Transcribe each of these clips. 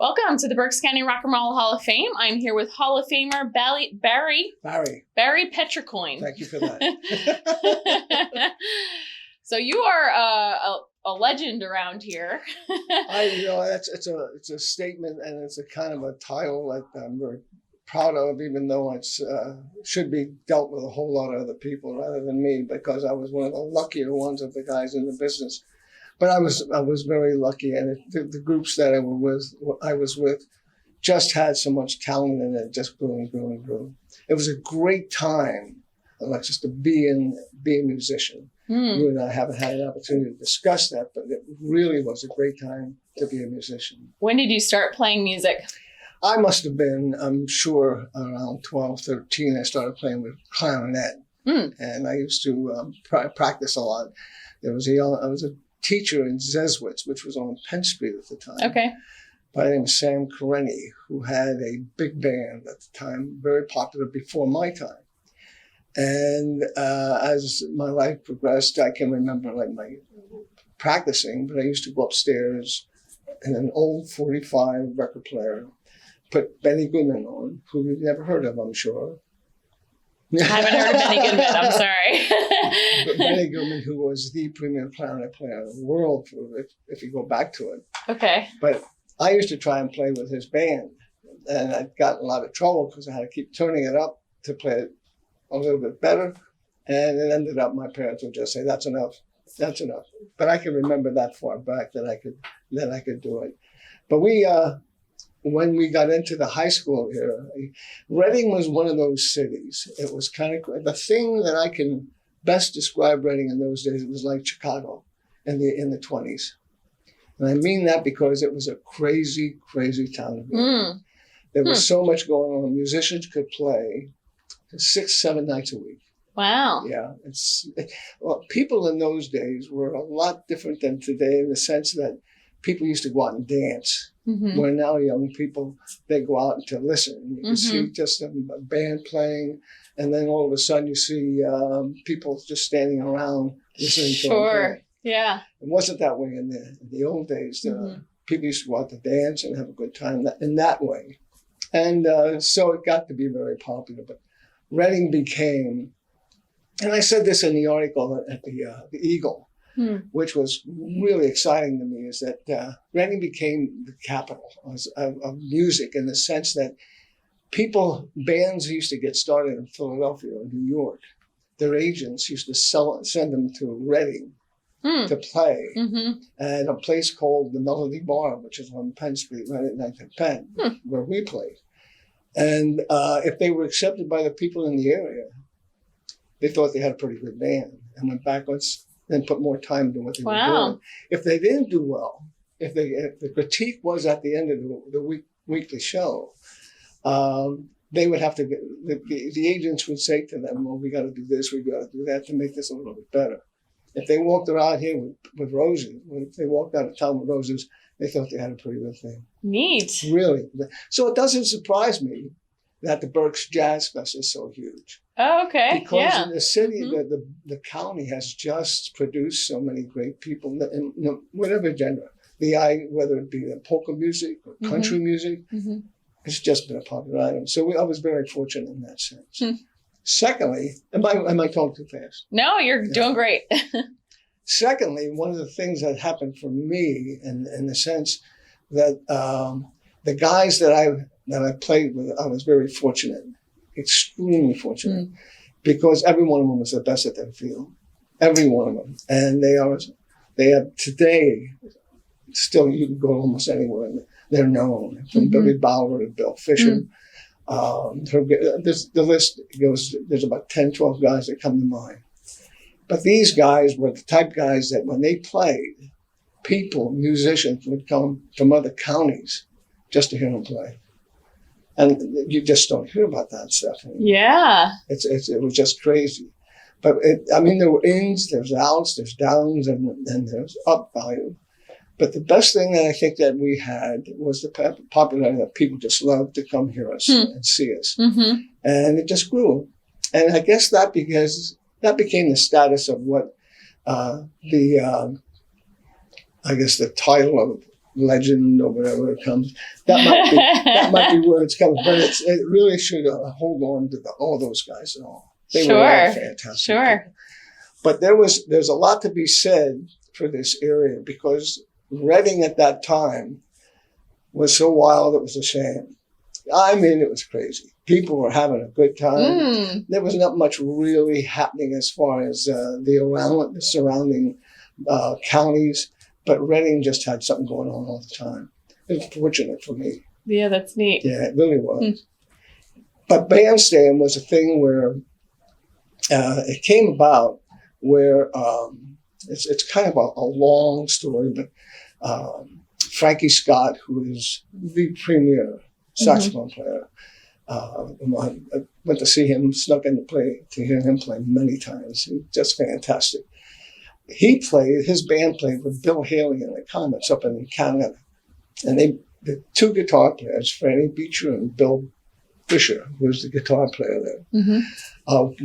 Welcome to the Berks County Rock and Roll Hall of Fame. I'm here with Hall of Famer Barry Petricoin. Thank you for that. So you are a legend around here. It's a statement, and it's a kind of a title that I'm very proud of, even though it's should be dealt with a whole lot of other people rather than me, because I was one of the luckier ones of the guys in the business. But I was very lucky, and the groups that I was with just had so much talent, and it just grew and grew and grew. It was a great time, Alexis, to be a musician. You and I haven't had an opportunity to discuss that, but it really was a great time to be a musician. When did you start playing music? I must have been, I'm sure, around 12, 13. I started playing with clarinet, and I used to practice a lot. I was a teacher in Zeswitz, which was on Penn Street at the time. Okay. By the name of Sam Karenny, who had a big band at the time, very popular before my time. And as my life progressed, I can remember my practicing, but I used to go upstairs in an old 45 record player, put Benny Goodman on, who you've never heard of, I'm sure. I haven't heard of Benny Goodman, I'm sorry. But Benny Goodman, who was the premier clarinet player in the world, if you go back to it. Okay. But I used to try and play with his band, and I got in a lot of trouble because I had to keep turning it up to play it a little bit better. And it ended up, my parents would just say, "That's enough, that's enough." But I can remember that far back that I could do it. But when we got into the high school era, Reading was one of those cities. It was kind of the thing that I can best describe Reading in those days. It was like Chicago in the 20s. And I mean that because it was a crazy, crazy town. There was so much going on. Musicians could play 6-7 nights a week. Wow. Yeah. People in those days were a lot different than today, in the sense that people used to go out and dance. Where now young people, they go out to listen. You can see just a band playing, and then all of a sudden you see people just standing around listening to them play. Yeah. It wasn't that way in the old days. People used to go out to dance and have a good time in that way. And so it got to be very popular. But Reading became, and I said this in the article at the Eagle, which was really exciting to me, is that Reading became the capital of music, in the sense that bands used to get started in Philadelphia or New York. Their agents used to send them to Reading to play at a place called the Melody Bar, which is on Penn Street, right at 9th and Penn, where we played. And if they were accepted by the people in the area, they thought they had a pretty good band, and went backwards and put more time into what they were doing. If they didn't do well, if the critique was at the end of the weekly show, they would have to the agents would say to them, "Well, we got to do this, we got to do that to make this a little bit better." If they walked around here with roses, if they walked out of town with roses, they thought they had a pretty good thing. Neat. Really. So it doesn't surprise me that the Berks Jazz Fest is so huge. Oh, okay. Because in the city, the county has just produced so many great people in whatever genre. Whether it be the polka music or country music, it's just been a popular item. So I was very fortunate in that sense. Secondly, am I talking too fast? No, you're doing great. Secondly, one of the things that happened for me, in the sense that the guys that I played with, I was very fortunate, extremely fortunate, because every one of them was the best at their field, every one of them, and they have today. Still, you can go almost anywhere, and they're known, from Billy Bauer to Bill Fisher. The list goes. There's about 10, 12 guys that come to mind. But these guys were the type of guys that when they played, musicians would come from other counties just to hear them play. And you just don't hear about that stuff anymore. Yeah. It was just crazy. But there were ins, there's outs, there's downs, and there's up value. But the best thing that I think that we had was the popularity that people just loved to come hear us and see us. And it just grew. And I guess that became the status of what the title legend or whatever it comes. That might be where it's coming, but it really should hold on to all those guys and all. They were all fantastic. Sure. People. But there's a lot to be said for this area because Reading at that time was so wild it was a shame. I mean, it was crazy. People were having a good time. There was not much really happening as far as the surrounding counties, but Reading just had something going on all the time. It was fortunate for me. Yeah, that's neat. Yeah, it really was. But bandstand was a thing where it came about where it's kind of a long story, but Frankie Scott, who is the premier saxophone player, I went to see him, snuck in to hear him play many times. He was just fantastic. His band played with Bill Haley and the Comets up in Canada. And the two guitar players, Franny Beecher and Bill Fisher, who was the guitar player there,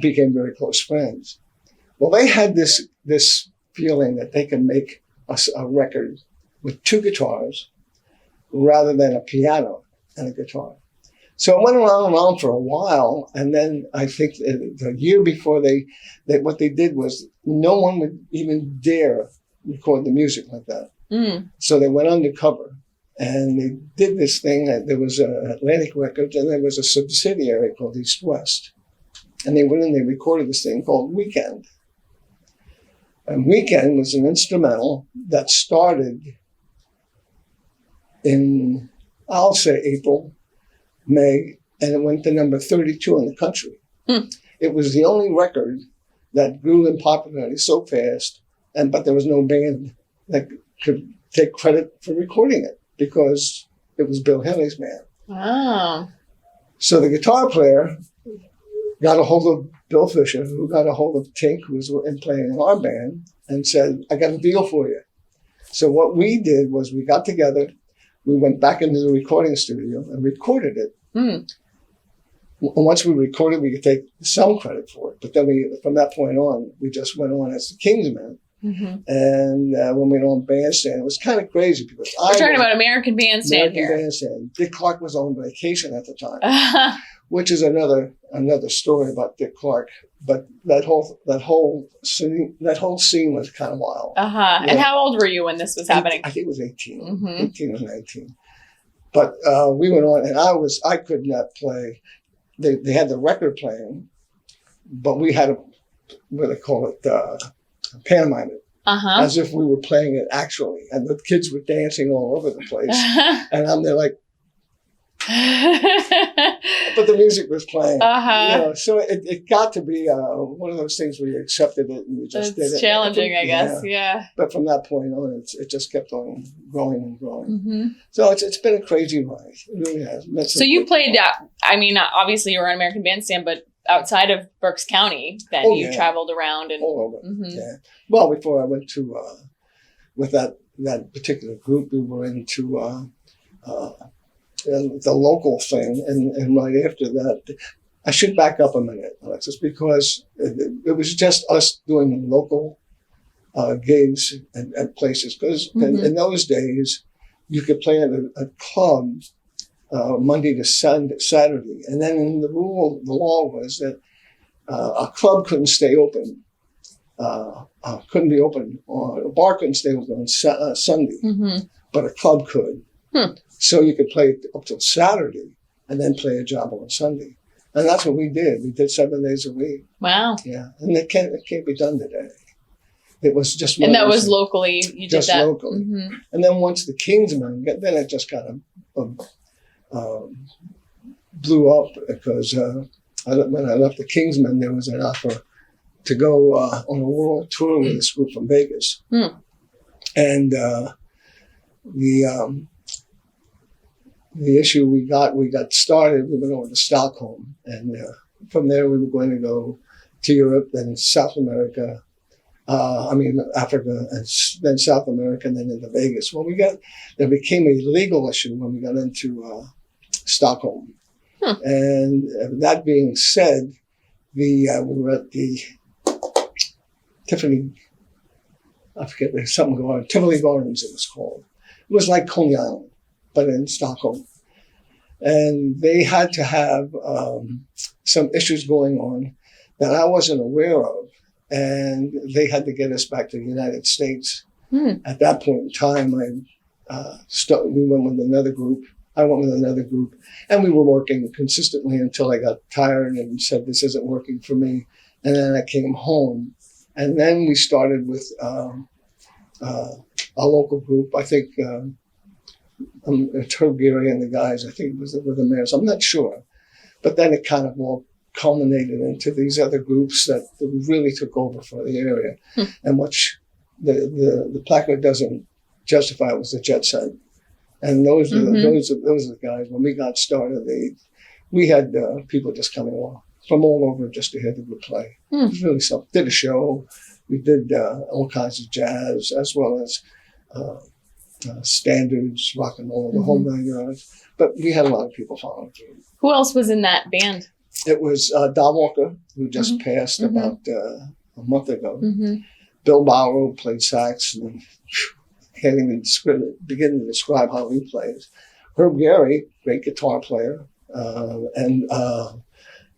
became very close friends. Well, they had this feeling that they could make a record with two guitars rather than a piano and a guitar. So it went around for a while, and then I think the year before what they did was no one would even dare record the music like that. So they went undercover, and they did this thing. There was Atlantic Records, and there was a subsidiary called East West. And they went and they recorded this thing called Weekend. And Weekend was an instrumental that started in, I'll say, April, May, and it went to number 32 in the country. It was the only record that grew in popularity so fast, but there was no band that could take credit for recording it because it was Bill Haley's band. Wow. So the guitar player got a hold of Bill Fisher, who got a hold of Tink, who was playing in our band, and said, I got a deal for you. So what we did was we got together, we went back into the recording studio and recorded it. Once we recorded, we could take some credit for it. But then from that point on, we just went on as the Kingsmen. And when we were on Bandstand, it was kind of crazy because we're talking about American Bandstand here. American Bandstand. Dick Clark was on vacation at the time, which is another story about Dick Clark. But that whole scene was kind of wild. Yeah. And how old were you when this was happening? I think it was 18, 18 or 19. But we went on, and I could not play. They had the record playing, but we had what they call it, pantomime it, as if we were playing it actually, and the kids were dancing all over the place, and I'm there like, but the music was playing. So it got to be one of those things where you accepted it and you just did it. It's challenging, I guess. Yeah. But from that point on, it just kept on growing and growing. So it's been a crazy ride. It really has. So you played, I mean, obviously you were on American Bandstand, but outside of Berks County, then you traveled around and all over. Yeah. Well, before I went to with that particular group, we were into the local thing, and right after that, I should back up a minute, Alexis, because it was just us doing local gigs at places. Because in those days, you could play at a club Monday to Saturday, and then the law was that a club couldn't stay open, couldn't be open, or a bar couldn't stay open on Sunday, but a club could. So you could play up till Saturday and then play a job on Sunday. And that's what we did. We did 7 days a week. Wow. Yeah. And it can't be done today. It was just... And that was locally, you did that? Just locally. And then once the Kingsmen, then it just kind of blew up because when I left the Kingsmen, there was an offer to go on a world tour with this group from Vegas. And the issue we got started, we went over to Stockholm, and from there we were going to go to Europe, then South America, Africa, and then South America, and then into Vegas. Well, there became a legal issue when we got into Stockholm. And that being said, we were at the Tivoli Gardens it was called. It was like Coney Island, but in Stockholm. And they had to have some issues going on that I wasn't aware of. And they had to get us back to the United States. At that point in time, we went with another group. I went with another group, and we were working consistently until I got tired and said, this isn't working for me. And then I came home. And then we started with a local group. I think Herb Gary and the guys, I think were the mayors. I'm not sure. But then it kind of all culminated into these other groups that really took over for the area. And which the placard doesn't justify was the jet set. And those are the guys. When we got started, we had people just coming along from all over just to hear the group play. It was really something. Did a show. We did all kinds of jazz as well as standards, rock and roll, the whole 9 yards. But we had a lot of people following through. Who else was in that band? It was Don Walker, who just passed about a month ago. Bill Bauer played sax, and can't even begin to describe how he plays. Herb Gary, great guitar player and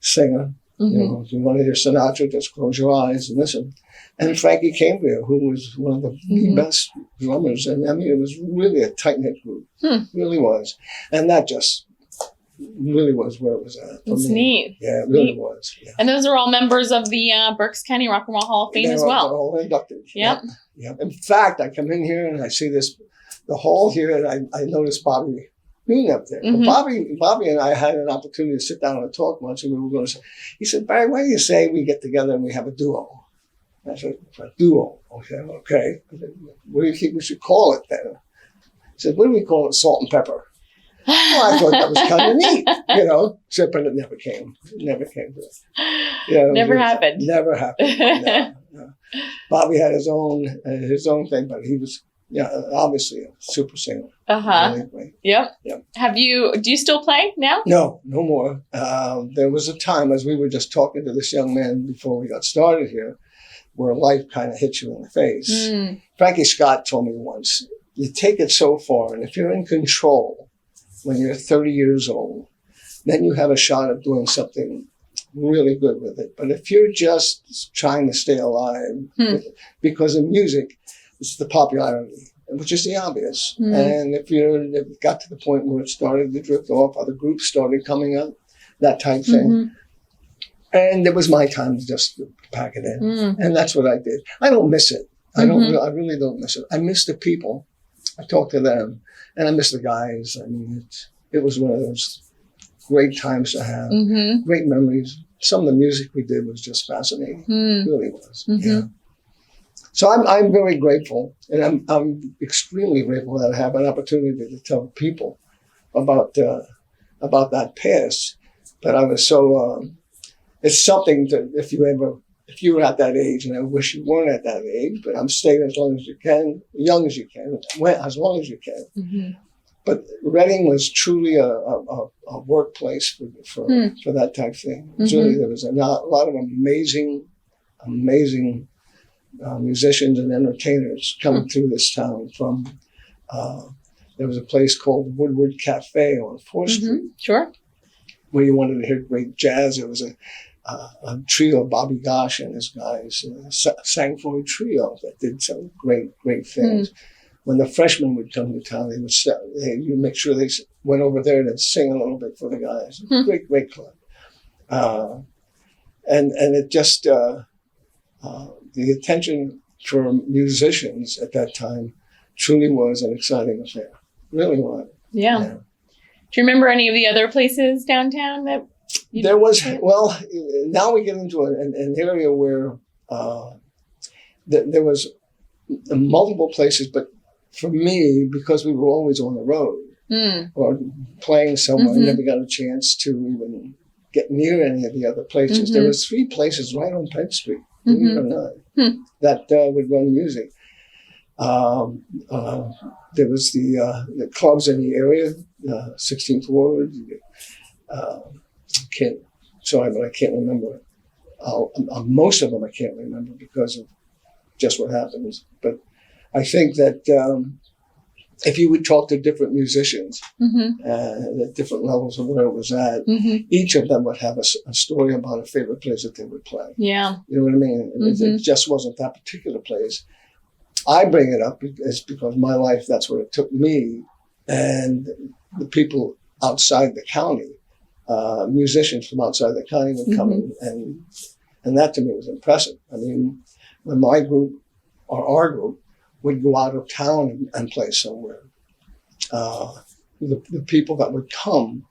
singer. You know, if you want to hear Sinatra, just close your eyes and listen. And Frankie Cambria, who was one of the best drummers. And I mean, it was really a tight-knit group. Really was. And that just really was where it was at. That's neat. Yeah, it really was. Yeah. And those are all members of the Berks County Rock and Roll Hall of Fame as well. They're all inducted. Yep. Yeah. In fact, I come in here and I see the hall here, and I noticed Bobby Green up there. But Bobby and I had an opportunity to sit down and talk once, and we were going to say, he said, Barry, why do you say we get together and we have a duo? I said, a duo. Okay. I said, what do you think we should call it then? He said, what do we call it? Salt and Pepper. Well, I thought that was kind of neat, you know. But it never came. It never came to it. You know, never happened. Never happened. No. Bobby had his own thing, but he was, obviously a super singer. Really. Yep. Do you still play now? No more. There was a time, as we were just talking to this young man before we got started here, where life kind of hits you in the face. Frankie Scott told me once, you take it so far, and if you're in control when you're 30 years old, then you have a shot at doing something really good with it. But if you're just trying to stay alive, because of music, it's the popularity, which is the obvious. And if it got to the point where it started to drift off, other groups started coming up, that type thing. And it was my time to just pack it in. And that's what I did. I don't miss it. I really don't miss it. I miss the people. I talk to them, and I miss the guys. I mean, it was one of those great times to have, great memories. Some of the music we did was just fascinating. It really was. Yeah. So I'm very grateful, and I'm extremely grateful that I have an opportunity to tell people about that past. But I was so it's something that if you were at that age, and I wish you weren't at that age, but I'm staying as long as you can, young as you can, as long as you can. But Reading was truly a workplace for that type of thing. Really, there was a lot of amazing musicians and entertainers coming through this town. There was a place called Woodward Cafe on 4th Street. Sure. Where you wanted to hear great jazz. It was a trio of Bobby Gosh and his guys, sang for a trio that did some great things. When the freshmen would come to town, they would make sure they went over there and sing a little bit for the guys. Great club. And it just, the attention for musicians at that time truly was an exciting affair. Really was. Yeah. Do you remember any of the other places downtown that? There was, well, now we get into an area where there was multiple places, but for me, because we were always on the road or playing somewhere, I never got a chance to even get near any of the other places. There was 3 places right on Penn Street, believe it or not, that would run music. There was the clubs in the area, 16th Ward. I can't remember. Most of them I can't remember because of just what happens. But I think that if you would talk to different musicians Mm-hmm. at different levels of where it was at, Mm-hmm. each of them would have a story about a favorite place that they would play. Yeah. You know what I mean? It just wasn't that particular place. I bring it up because my life, that's where it took me, and the people outside the county, musicians from outside the county would come in, and that to me was impressive. I mean, when my group or our group would go out of town and play somewhere, the people that would come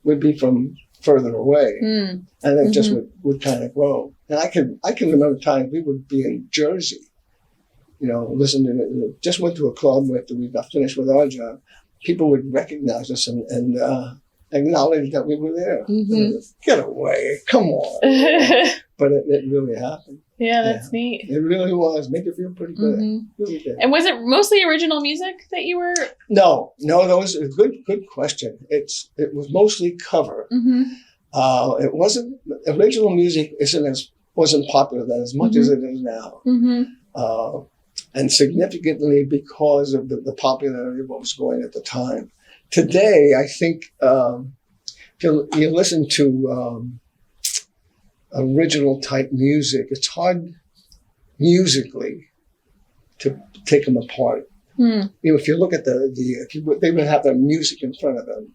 would be from further away, and it just would kind of grow. And I can remember times we would be in Jersey, you know, listening to, just went to a club after we got finished with our job. People would recognize us and acknowledge that we were there. Get away, come on. But it really happened. Yeah, that's neat. It really was. Made it feel pretty good. Really did. And was it mostly original music that you were? No, that was a good question. It was mostly cover. It wasn't, original music wasn't popular then as much as it is now. And significantly because of the popularity of what was going at the time. Today, I think if you listen to original type music, it's hard musically to take them apart. You know, if you look at they would have their music in front of them.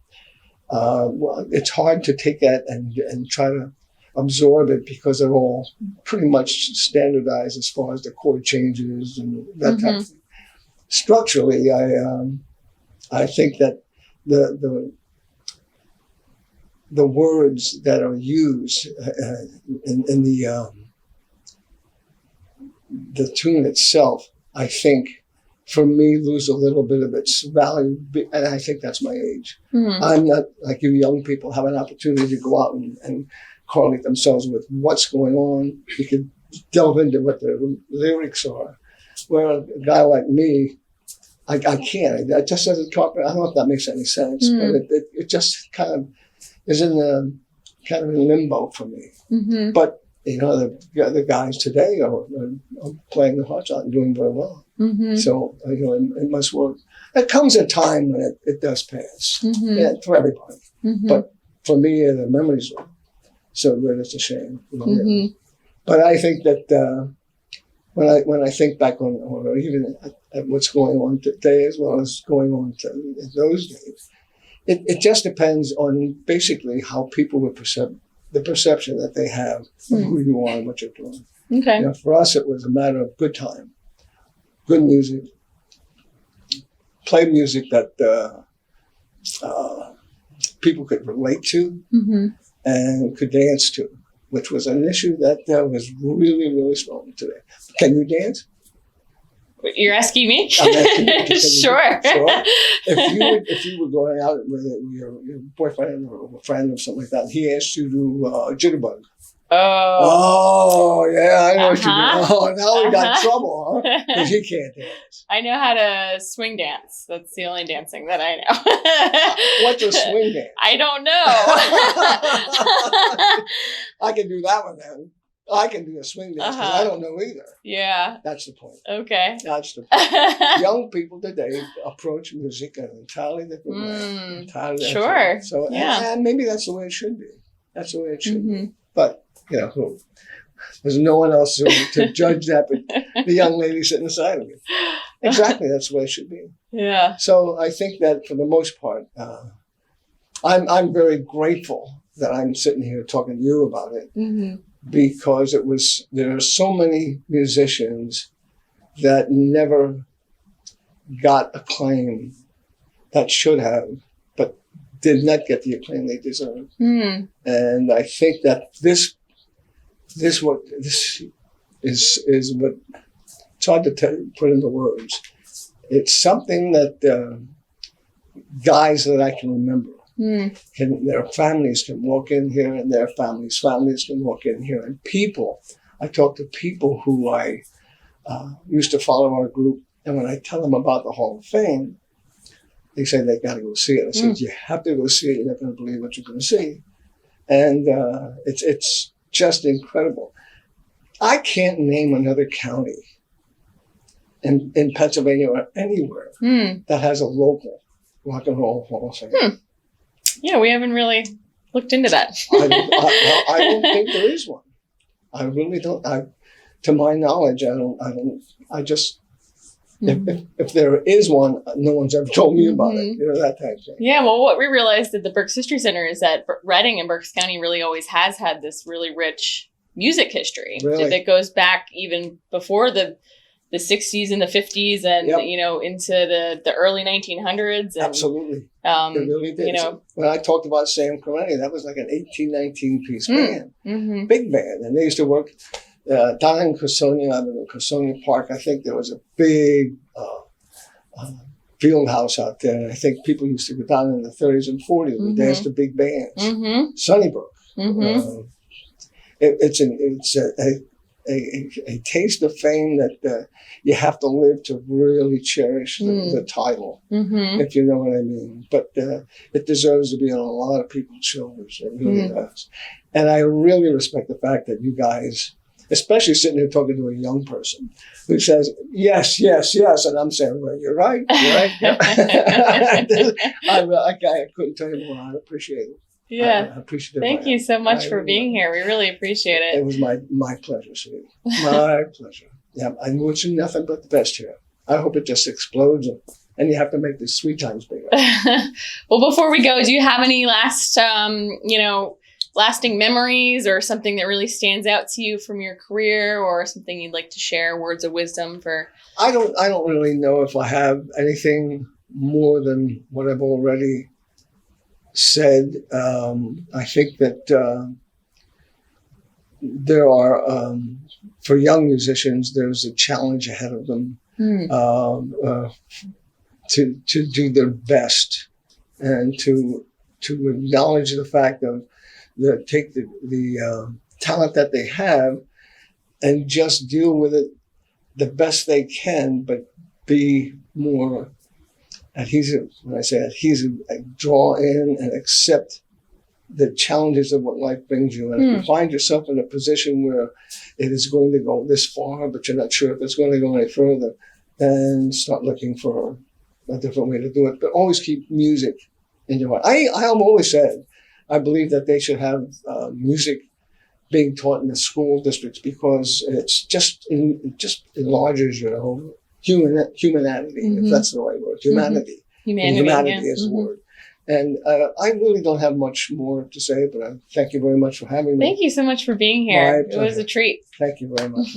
Well, it's hard to take that and try to absorb it because they're all pretty much standardized as far as the chord changes and that type of thing. Structurally, I think that the words that are used in the tune itself, I think, for me, lose a little bit of its value, and I think that's my age. I'm not like you young people have an opportunity to go out and correlate themselves with what's going on. You could delve into what the lyrics are. Where a guy like me, I can't. It just doesn't talk. I don't know if that makes any sense, but it just kind of is in limbo for me. But you know, the guys today are playing the hearts out and doing very well. So you know, it must work. It comes a time when it does pass, for everybody. But for me, the memories are so good, it's a shame. But I think that when I think back on, or even at what's going on today as well as going on in those days, it just depends on basically how people would the perception that they have of who you are and what you're doing. Okay. You know, for us, it was a matter of good time, good music, play music that people could relate to and could dance to, which was an issue that was really, really strong today. Can you dance? You're asking me? I'm asking you, Sure. If you were going out with your boyfriend or a friend or something like that, he asked you to jitterbug. Oh, yeah, I know what you mean. Oh, now we got trouble, huh? Because he can't dance. I know how to swing dance. That's the only dancing that I know. What's a swing dance? I don't know. I can do that one then. I can do a swing dance because I don't know either. Yeah. That's the point. Okay. That's the point. Young people today approach music in an entirely different way. Sure. So, yeah. and maybe that's the way it should be. That's the way it should be. But, you know, there's no one else to judge that but the young lady sitting beside of me. Exactly. That's the way it should be. Yeah. So I think that for the most part, I'm very grateful that I'm sitting here talking to you about it. Because there are so many musicians that never got acclaim that should have, but did not get the acclaim they deserve. And I think that this is what it's hard to put into words. It's something that guys that I can remember. Their families can walk in here, and their families can walk in here. And I talk to people who I used to follow our group, and when I tell them about the Hall of Fame, they say they got to go see it. I said, you have to go see it. You're not going to believe what you're going to see. And it's just incredible. I can't name another county in Pennsylvania or anywhere that has a local rock and roll hall of fame. Yeah, we haven't really looked into that. I don't think there is one. I really don't. To my knowledge, I just. If there is one, no one's ever told me about it. You know, that type of thing. Yeah, well, what we realized at the Berks History Center is that Reading and Berks County really always has had this really rich music history that goes back even before the 60s and the 50s and, you know, into the early 1900s. And, absolutely. It really did. You know, when I talked about Sam Corretti, that was like an 18, 19-piece band. Big band. And they used to work down in Corsonia Park. I think there was a big field house out there. And I think people used to go down in the 30s and 40s and dance to big bands. Sunnybrook. It's a taste of fame that you have to live to really cherish the title, if you know what I mean. But it deserves to be on a lot of people's shoulders. It really does. And I really respect the fact that you guys, especially sitting here talking to a young person who says, yes, yes, yes. And I'm saying, well, you're right. You're right. I couldn't tell you more. I appreciate it. Yeah. I appreciate it. Thank you so much for being here. We really appreciate it. It was my pleasure, sweetie. My pleasure. Yeah, I wish you nothing but the best here. I hope it just explodes and you have to make these sweet times bigger. Well, before we go, do you have any last, lasting memories or something that really stands out to you from your career or something you'd like to share, words of wisdom for? I don't really know if I have anything more than what I've already said. I think that there are, for young musicians, there's a challenge ahead of them to do their best and to acknowledge the fact of take the talent that they have and just deal with it the best they can, but be more adhesive. When I say adhesive, draw in and accept the challenges of what life brings you. And if you find yourself in a position where it is going to go this far, but you're not sure if it's going to go any further, then start looking for a different way to do it. But always keep music in your mind. I have always said, I believe that they should have music being taught in the school districts because it's just enlarges your whole humanity, if that's the right word. Humanity. Humanity is the word. And I really don't have much more to say, but I thank you very much for having me. Thank you so much for being here. It was a treat. Thank you very much.